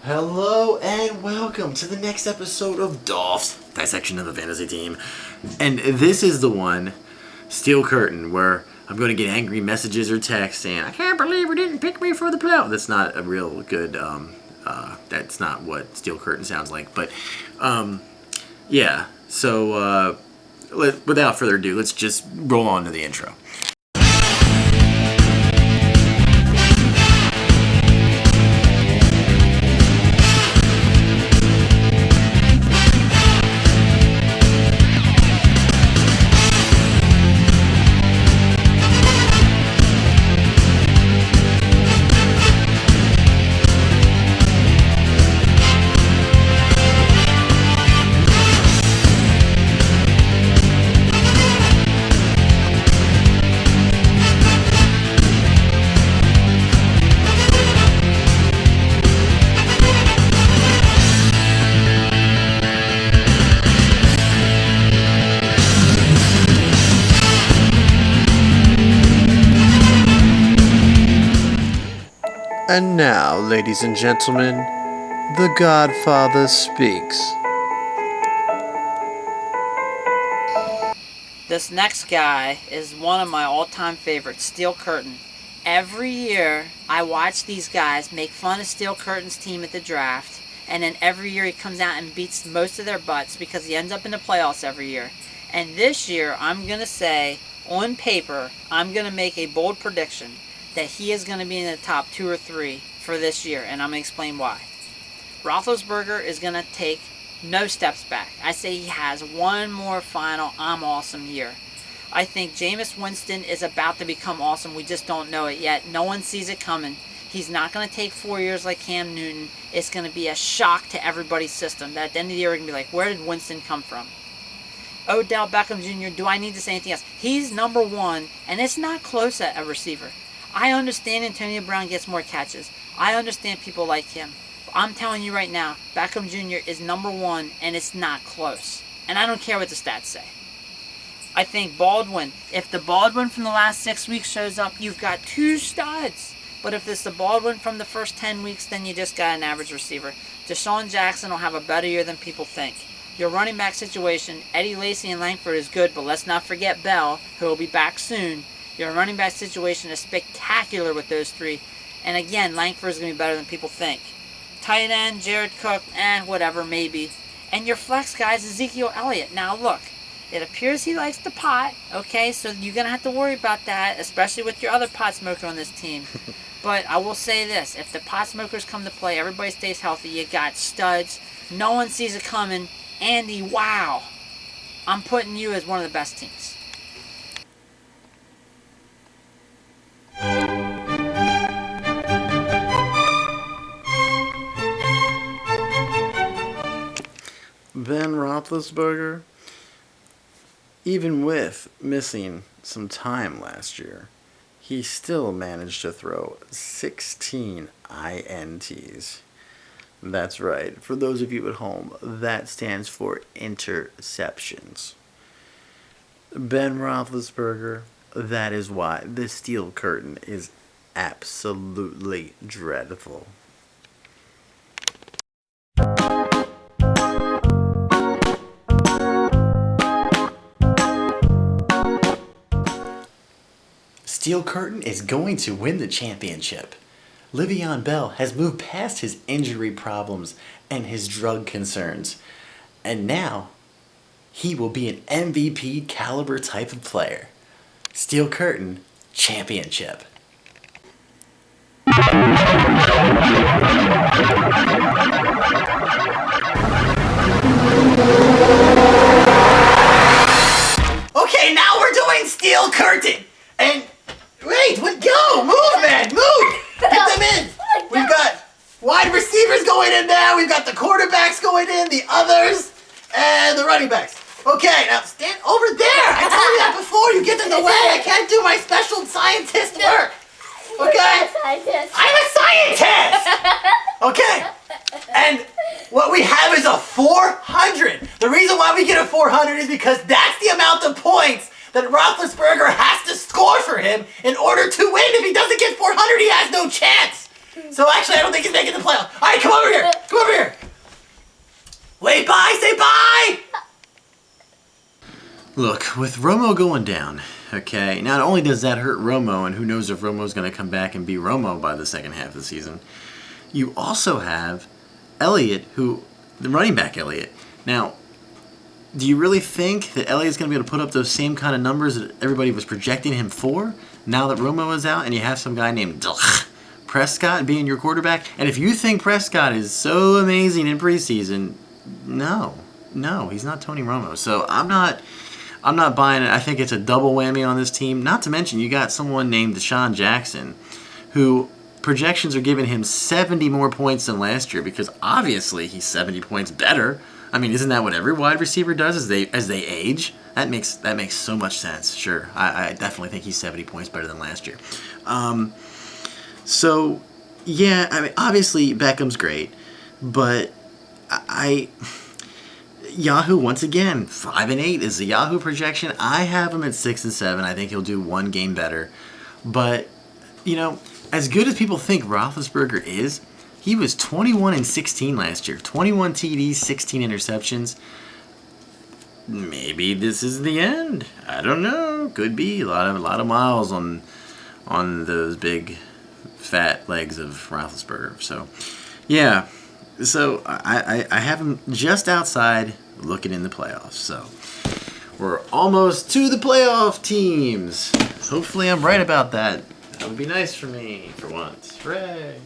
Hello and welcome to the next episode of D.O.A.F.T, Dissection of the Fantasy Team. And this is the one, Steel Curtain, where I'm going to get angry messages or texts saying, I can't believe you didn't pick me for the playoff. That's not a real good, that's not what Steel Curtain sounds like. But, yeah. So, without further ado, let's just roll on to the intro. And now, ladies and gentlemen, the Godfather speaks. This next guy is one of my all-time favorites, Steel Curtain. Every year, I watch these guys make fun of Steel Curtain's team at the draft, and then every year he comes out and beats most of their butts because he ends up in the playoffs every year. And this year, I'm going to say, on paper, I'm going to make a bold prediction that he is going to be in the top 2 or 3 for this year, and I'm going to explain why. Roethlisberger is going to take no steps back. I say he has one more final I'm awesome year. I think Jameis Winston is about to become awesome. We just don't know it yet. No one sees it coming. He's not going to take 4 years like Cam Newton. It's going to be a shock to everybody's system. That at the end of the year, we're going to be like, where did Winston come from? Odell Beckham Jr., do I need to say anything else? He's number 1, and it's not close at a receiver. I understand Antonio Brown gets more catches. I understand people like him. I'm telling you right now, Beckham Jr. is number 1, and it's not close. And I don't care what the stats say. I think Baldwin, if the Baldwin from the last 6 weeks shows up, you've got 2 studs. But if it's the Baldwin from the first 10 weeks, then you just got an average receiver. Deshaun Jackson will have a better year than people think. Your running back situation, Eddie Lacy and Langford is good, but let's not forget Bell, who will be back soon. Your running back situation is spectacular with those 3. And again, Langford is going to be better than people think. Tight end, Jared Cook, whatever, maybe. And your flex guys, Ezekiel Elliott. Now look, it appears he likes the pot, okay? So you're going to have to worry about that, especially with your other pot smoker on this team. But I will say this, if the pot smokers come to play, everybody stays healthy, you got studs, no one sees it coming. Andy, wow. I'm putting you as one of the best teams. Ben Roethlisberger, even with missing some time last year, he still managed to throw 16 INTs. That's right. For those of you at home, that stands for interceptions. Ben Roethlisberger, that is why the Steel Curtain is absolutely dreadful. Steel Curtain is going to win the championship. Le'Veon Bell has moved past his injury problems and his drug concerns. And now, he will be an MVP caliber type of player. Steel Curtain, championship. Okay, now we're doing Steel Curtain. And wait, go, move, man, move. Get them in. We've got wide receivers going in there. We've got the quarterbacks going in, the others, and the running backs. Okay, now stand over there. I told you that before. You get in the way. I can't do my special scientist work. Okay? I'm a scientist. Okay. And what we have is a 400. The reason why we get a 400 is because that's the amount of points that Roethlisberger has to score for him in order to win. If he doesn't get 400, he has no chance. So actually, I don't think he's making the playoffs. All right, come over here. Wait, bye! Say bye! Look, with Romo going down, okay, not only does that hurt Romo, and who knows if Romo's going to come back and be Romo by the second half of the season, you also have Elliott, the running back Elliott. Now, do you really think that Elliott's going to be able to put up those same kind of numbers that everybody was projecting him for now that Romo is out and you have some guy named Prescott being your quarterback? And if you think Prescott is so amazing in preseason, no, he's not Tony Romo. So I'm not buying it. I think it's a double whammy on this team. Not to mention you got someone named Deshaun Jackson, who projections are giving him 70 more points than last year because obviously he's 70 points better. I mean, isn't that what every wide receiver does as they age? That makes so much sense. Sure, I definitely think he's 70 points better than last year. So yeah, I mean, obviously Beckham's great, but Yahoo once again 5-8 is the Yahoo projection. I have him at 6-7. I think he'll do one game better, but you know, as good as people think Roethlisberger is. He was 21-16 last year. 21 TDs, 16 interceptions. Maybe this is the end. I don't know. Could be a lot of miles on those big fat legs of Roethlisberger. So, yeah. So I have him just outside looking in the playoffs. So we're almost to the playoff teams. Hopefully I'm right about that. That would be nice for me for once. Hooray!